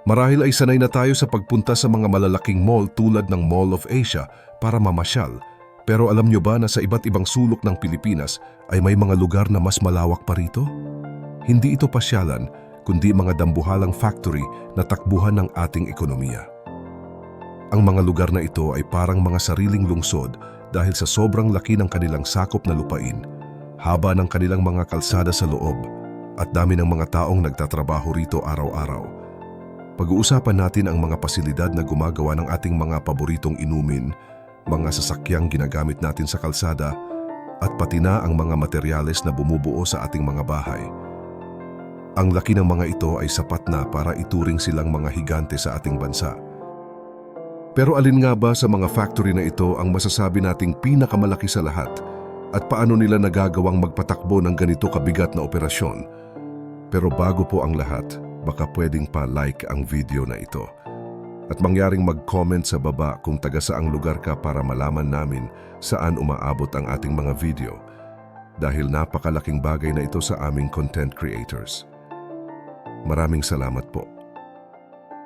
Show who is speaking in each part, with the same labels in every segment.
Speaker 1: Marahil ay sanay na tayo sa pagpunta sa mga malalaking mall tulad ng Mall of Asia para mamasyal. Pero alam nyo ba na sa iba't ibang sulok ng Pilipinas ay may mga lugar na mas malawak pa rito? Hindi ito pasyalan, kundi mga dambuhalang factory na takbuhan ng ating ekonomiya. Ang mga lugar na ito ay parang mga sariling lungsod dahil sa sobrang laki ng kanilang sakop na lupain, haba ng kanilang mga kalsada sa loob, at dami ng mga taong nagtatrabaho rito araw-araw. Pag-uusapan natin ang mga pasilidad na gumagawa ng ating mga paboritong inumin, mga sasakyang ginagamit natin sa kalsada, at pati na ang mga materyales na bumubuo sa ating mga bahay. Ang laki ng mga ito ay sapat na para ituring silang mga higante sa ating bansa. Pero alin nga ba sa mga factory na ito ang masasabi nating pinakamalaki sa lahat at paano nila nagagawang magpatakbo ng ganito kabigat na operasyon? Pero bago po ang lahat, baka pwedeng pa-like ang video na ito at mangyaring mag-comment sa baba kung taga saang lugar ka para malaman namin saan umaabot ang ating mga video dahil napakalaking bagay na ito sa aming content creators. Maraming salamat po.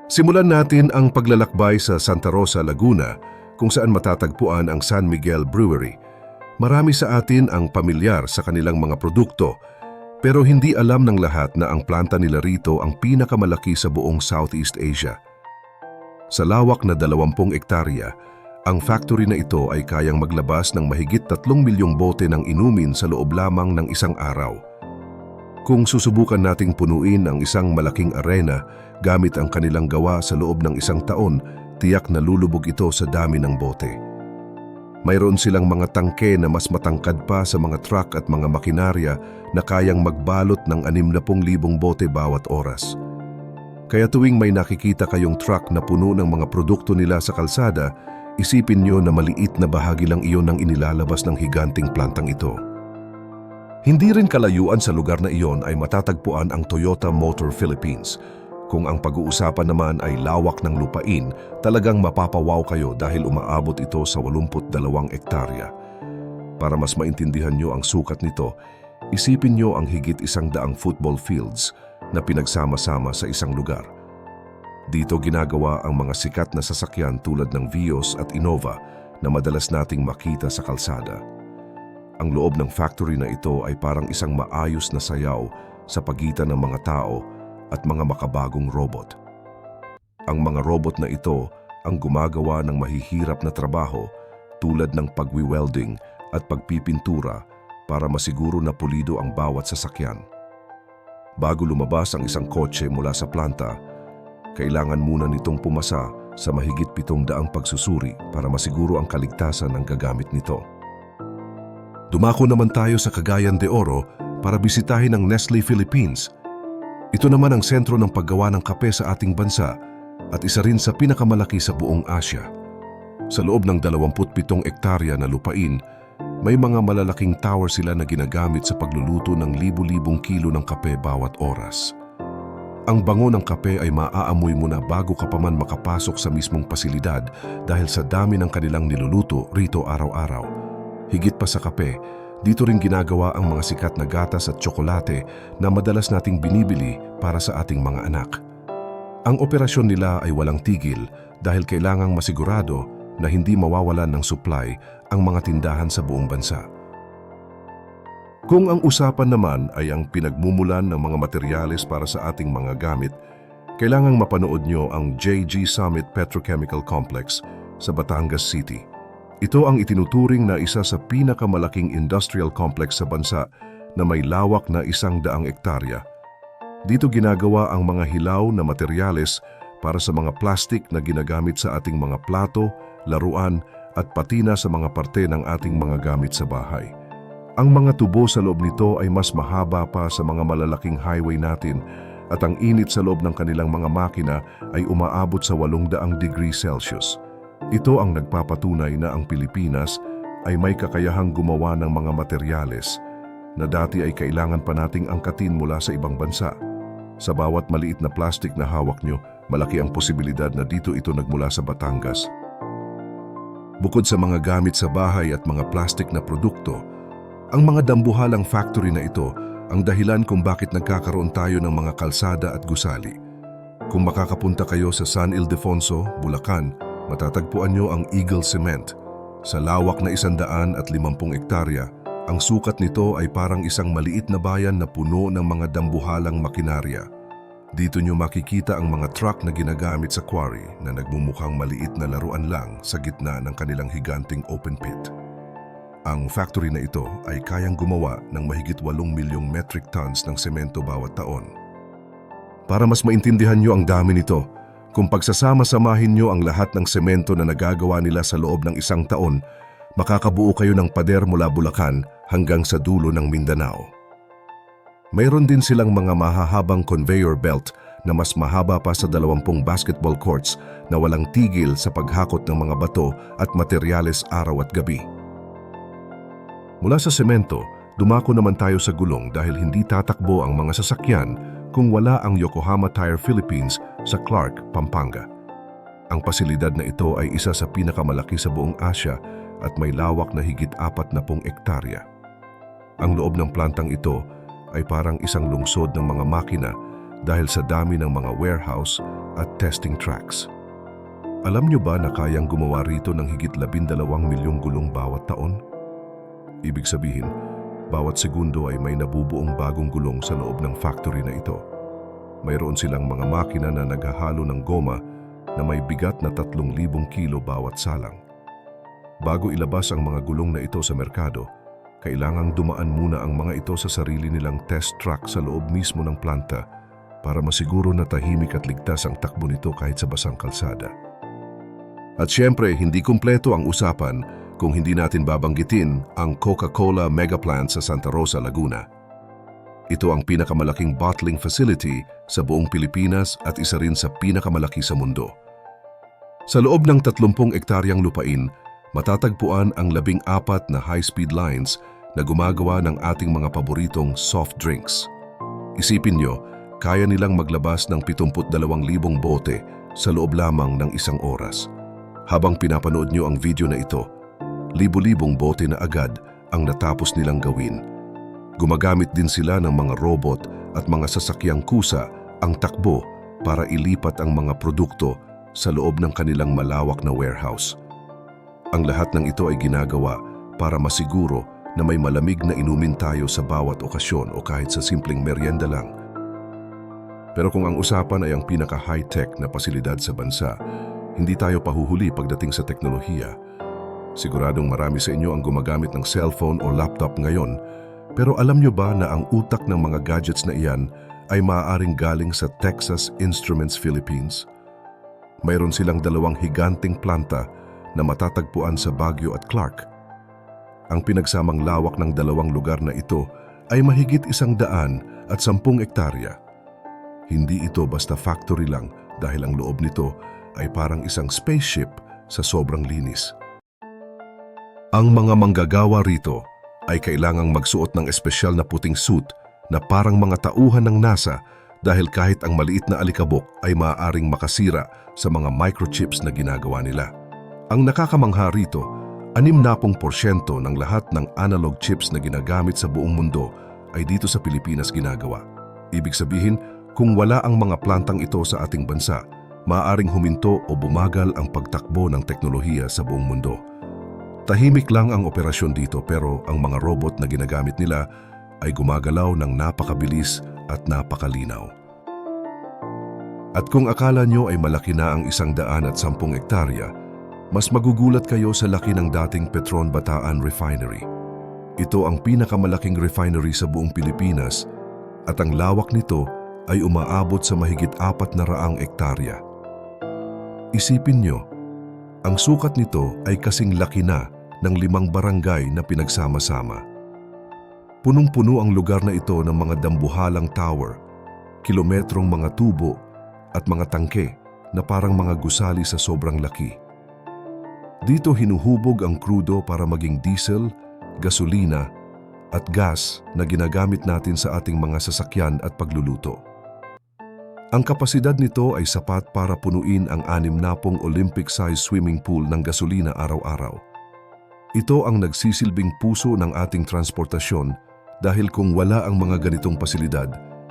Speaker 1: Simulan natin ang paglalakbay sa Santa Rosa, Laguna kung saan matatagpuan ang San Miguel Brewery. Marami sa atin ang pamilyar sa kanilang mga produkto pero hindi alam ng lahat na ang planta nila rito ang pinakamalaki sa buong Southeast Asia. Sa lawak na 20 ektarya, ang factory na ito ay kayang maglabas ng mahigit 3 milyong bote ng inumin sa loob lamang ng isang araw. Kung susubukan nating punuin ang isang malaking arena gamit ang kanilang gawa sa loob ng isang taon, tiyak na lulubog ito sa dami ng bote. Mayroon silang mga tangke na mas matangkad pa sa mga truck at mga makinarya na kayang magbalot ng 60,000 bote bawat oras. Kaya tuwing may nakikita kayong truck na puno ng mga produkto nila sa kalsada, isipin nyo na maliit na bahagi lang iyon ng inilalabas ng higanting plantang ito. Hindi rin kalayuan sa lugar na iyon ay matatagpuan ang Toyota Motor Philippines. Kung ang pag-uusapan naman ay lawak ng lupain, talagang mapapawaw kayo dahil umaabot ito sa 82 ektarya. Para mas maintindihan nyo ang sukat nito, isipin nyo ang higit 100 football fields na pinagsama-sama sa isang lugar. Dito ginagawa ang mga sikat na sasakyan tulad ng Vios at Innova na madalas nating makita sa kalsada. Ang loob ng factory na ito ay parang isang maayos na sayaw sa pagitan ng mga tao at mga makabagong robot. Ang mga robot na ito ang gumagawa ng mahihirap na trabaho tulad ng pagwi-welding at pagpipintura para masiguro na pulido ang bawat sasakyan. Bago lumabas ang isang kotse mula sa planta, kailangan muna nitong pumasa sa mahigit 700 pagsusuri para masiguro ang kaligtasan ng gagamit nito. Dumako naman tayo sa Cagayan de Oro para bisitahin ang Nestle Philippines. Ito naman ang sentro ng paggawa ng kape sa ating bansa at isa rin sa pinakamalaki sa buong Asya. Sa loob ng 27 ektarya na lupain, may mga malalaking tower sila na ginagamit sa pagluluto ng libu-libong kilo ng kape bawat oras. Ang bango ng kape ay maaamoy mo na bago ka pa man makapasok sa mismong pasilidad dahil sa dami ng kanilang niluluto rito araw-araw. Higit pa sa kape, dito rin ginagawa ang mga sikat na gatas at tsokolate na madalas nating binibili para sa ating mga anak. Ang operasyon nila ay walang tigil dahil kailangang masigurado na hindi mawawalan ng supply ang mga tindahan sa buong bansa. Kung ang usapan naman ay ang pinagmumulan ng mga materyales para sa ating mga gamit, kailangang mapanood nyo ang JG Summit Petrochemical Complex sa Batangas City. Ito ang itinuturing na isa sa pinakamalaking industrial complex sa bansa na may lawak na 100 ektarya. Dito ginagawa ang mga hilaw na materyales para sa mga plastik na ginagamit sa ating mga plato, laruan at pati na sa mga parte ng ating mga gamit sa bahay. Ang mga tubo sa loob nito ay mas mahaba pa sa mga malalaking highway natin at ang init sa loob ng kanilang mga makina ay umaabot sa 800 degrees Celsius. Ito ang nagpapatunay na ang Pilipinas ay may kakayahang gumawa ng mga materyales na dati ay kailangan pa nating angkatin mula sa ibang bansa. Sa bawat maliit na plastik na hawak nyo, malaki ang posibilidad na dito ito nagmula sa Batangas. Bukod sa mga gamit sa bahay at mga plastik na produkto, ang mga dambuhalang factory na ito ang dahilan kung bakit nagkakaroon tayo ng mga kalsada at gusali. Kung makakapunta kayo sa San Ildefonso, Bulacan, matatagpuan nyo ang Eagle Cement. Sa lawak na 150 ektarya, ang sukat nito ay parang isang maliit na bayan na puno ng mga dambuhalang makinarya. Dito nyo makikita ang mga truck na ginagamit sa quarry na nagmumukhang maliit na laruan lang sa gitna ng kanilang higanting open pit. Ang factory na ito ay kayang gumawa ng mahigit 8 milyong metric tons ng semento bawat taon. Para mas maintindihan nyo ang dami nito, kung pagsasama-samahin nyo ang lahat ng semento na nagagawa nila sa loob ng 1 taon, makakabuo kayo ng pader mula Bulacan hanggang sa dulo ng Mindanao. Mayroon din silang mga mahahabang conveyor belt na mas mahaba pa sa 20 basketball courts na walang tigil sa paghakot ng mga bato at materyales araw at gabi. Mula sa semento, dumako naman tayo sa gulong dahil hindi tatakbo ang mga sasakyan kung wala ang Yokohama Tire Philippines sa Clark, Pampanga. Ang pasilidad na ito ay isa sa pinakamalaki sa buong Asya at may lawak na higit 40 ektarya. Ang loob ng plantang ito ay parang isang lungsod ng mga makina dahil sa dami ng mga warehouse at testing tracks. Alam nyo ba na kayang gumawa rito ng higit 12 milyong gulong bawat taon? Ibig sabihin, bawat segundo ay may nabubuong bagong gulong sa loob ng factory na ito. Mayroon silang mga makina na naghahalo ng goma na may bigat na 3,000 kilo bawat salang. Bago ilabas ang mga gulong na ito sa merkado, kailangang dumaan muna ang mga ito sa sarili nilang test track sa loob mismo ng planta para masiguro na tahimik at ligtas ang takbo nito kahit sa basang kalsada. At syempre, hindi kumpleto ang usapan kung hindi natin babanggitin ang Coca-Cola Mega Plant sa Santa Rosa, Laguna. Ito ang pinakamalaking bottling facility sa buong Pilipinas at isa rin sa pinakamalaki sa mundo. Sa loob ng 30 ektaryang lupain, matatagpuan ang 14 na high-speed lines na gumagawa ng ating mga paboritong soft drinks. Isipin nyo, kaya nilang maglabas ng 72,000 bote sa loob lamang ng 1 oras. Habang pinapanood nyo ang video na ito, libo-libong bote na agad ang natapos nilang gawin. Gumagamit din sila ng mga robot at mga sasakyang kusa ang takbo para ilipat ang mga produkto sa loob ng kanilang malawak na warehouse. Ang lahat ng ito ay ginagawa para masiguro na may malamig na inumin tayo sa bawat okasyon o kahit sa simpleng merienda lang. Pero kung ang usapan ay ang pinaka-high-tech na pasilidad sa bansa, hindi tayo pahuhuli pagdating sa teknolohiya. Siguradong marami sa inyo ang gumagamit ng cellphone o laptop ngayon, pero alam nyo ba na ang utak ng mga gadgets na iyan ay maaaring galing sa Texas Instruments Philippines? Mayroon silang 2 higanting planta na matatagpuan sa Baguio at Clark. Ang pinagsamang lawak ng 2 lugar na ito ay mahigit 110 ektarya. Hindi ito basta factory lang dahil ang loob nito ay parang isang spaceship sa sobrang linis. Ang mga manggagawa rito ay kailangang magsuot ng espesyal na puting suit na parang mga tauhan ng NASA dahil kahit ang maliit na alikabok ay maaaring makasira sa mga microchips na ginagawa nila. Ang nakakamangha rito, 60% ng lahat ng analog chips na ginagamit sa buong mundo ay dito sa Pilipinas ginagawa. Ibig sabihin, kung wala ang mga plantang ito sa ating bansa, maaaring huminto o bumagal ang pagtakbo ng teknolohiya sa buong mundo. Tahimik lang ang operasyon dito pero ang mga robot na ginagamit nila ay gumagalaw ng napakabilis at napakalinaw. At kung akala nyo ay malaki na ang 110 ektarya, mas magugulat kayo sa laki ng dating Petron Bataan Refinery. Ito ang pinakamalaking refinery sa buong Pilipinas at ang lawak nito ay umaabot sa mahigit 400 ektarya. Isipin nyo, ang sukat nito ay kasing laki na ng 5 barangay na pinagsama-sama. Punong-puno ang lugar na ito ng mga dambuhalang tower, kilometrong mga tubo at mga tangke na parang mga gusali sa sobrang laki. Dito hinuhubog ang krudo para maging diesel, gasolina at gas na ginagamit natin sa ating mga sasakyan at pagluluto. Ang kapasidad nito ay sapat para punuin ang 60 Olympic-size swimming pool ng gasolina araw-araw. Ito ang nagsisilbing puso ng ating transportasyon dahil kung wala ang mga ganitong pasilidad,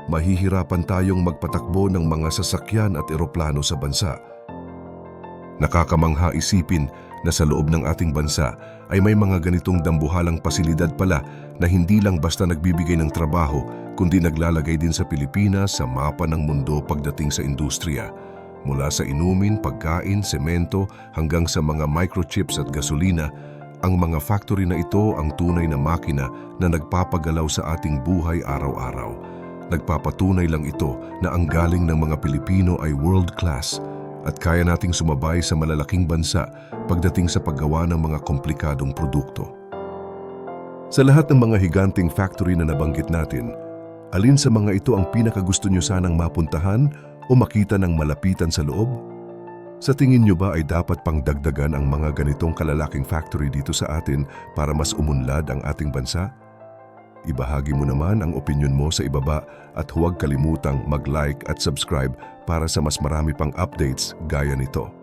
Speaker 1: mahihirapan tayong magpatakbo ng mga sasakyan at eroplano sa bansa. Nakakamangha isipin na sa loob ng ating bansa ay may mga ganitong dambuhalang pasilidad pala na hindi lang basta nagbibigay ng trabaho kundi naglalagay din sa Pilipinas sa mapa ng mundo pagdating sa industriya. Mula sa inumin, pagkain, semento hanggang sa mga microchips at gasolina, ang mga factory na ito ang tunay na makina na nagpapagalaw sa ating buhay araw-araw. Nagpapatunay lang ito na ang galing ng mga Pilipino ay world class at kaya nating sumabay sa malalaking bansa pagdating sa paggawa ng mga komplikadong produkto. Sa lahat ng mga higanting factory na nabanggit natin, alin sa mga ito ang pinakagusto nyo sanang mapuntahan o makita ng malapitan sa loob? Sa tingin nyo ba ay dapat pang dagdagan ang mga ganitong kalalaking factory dito sa atin para mas umunlad ang ating bansa? Ibahagi mo naman ang opinyon mo sa ibaba at huwag kalimutang mag-like at subscribe para sa mas marami pang updates gaya nito.